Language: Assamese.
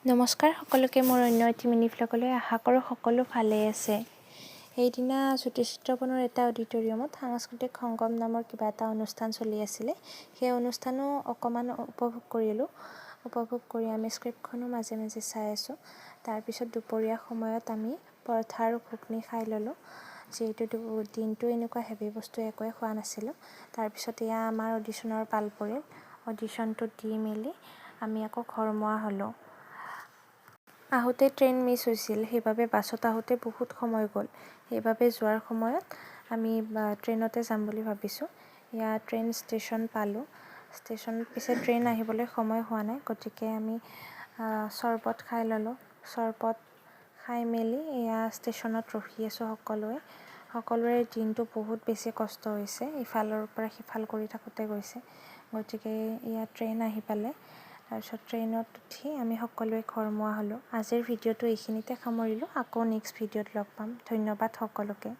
নমস্কাৰ সকলোকে মোৰ অন্য এটি মিনি ভ্লগলৈ আশা কৰোঁ সকলো ভালে আছে। সেইদিনা জ্যোতিষিত্ৰবনৰ এটা অডিটৰিয়ামত সাংস্কৃতিক সংগম নামৰ কিবা এটা অনুষ্ঠান চলি আছিলে। সেই অনুষ্ঠানো অকণমান উপভোগ কৰি আমি স্ক্ৰিপ্টখনো মাজে মাজে চাই আছোঁ। তাৰপিছত দুপৰীয়া সময়ত আমি পৰঠা আৰু ঘুগনি খাই ল'লোঁ। যিহেতু দিনটো এনেকুৱা হেভি বস্তু একোৱে খোৱা নাছিলোঁ। তাৰপিছত এয়া আমাৰ অডিশ্যনৰ পাল পৰিল। অডিশ্যনটো দি মেলি আমি আকৌ ঘৰমুৱা হ'লোঁ। আহোঁতে ট্ৰেইন মিছ হৈছিল, সেইবাবে বাছত আহোঁতে বহুত সময় গ'ল। সেইবাবে যোৱাৰ সময়ত আমি ট্ৰেইনতে যাম বুলি ভাবিছোঁ। ইয়াত ট্ৰেইন ষ্টেচন পালোঁ। পিছে ট্ৰেইন আহিবলৈ সময় হোৱা নাই, গতিকে আমি চৰবত খাই ল'লোঁ। চৰবত খাই মেলি এয়া ষ্টেচনত ৰখি আছোঁ সকলোৰে দিনটো বহুত বেছি কষ্ট হৈছে, ইফালৰ পৰা সিফাল কৰি থাকোঁতে গৈছে। গতিকে এয়া ট্ৰেইন আহি পালে। তাৰপিছত ট্ৰেইনত উঠি আমি সকলোৱে ঘৰমুৱা হ'লোঁ। আজিৰ ভিডিঅ'টো এইখিনিতে সামৰিলোঁ। আকৌ নেক্সট ভিডিঅ'ত লগ পাম। ধন্যবাদ সকলোকে।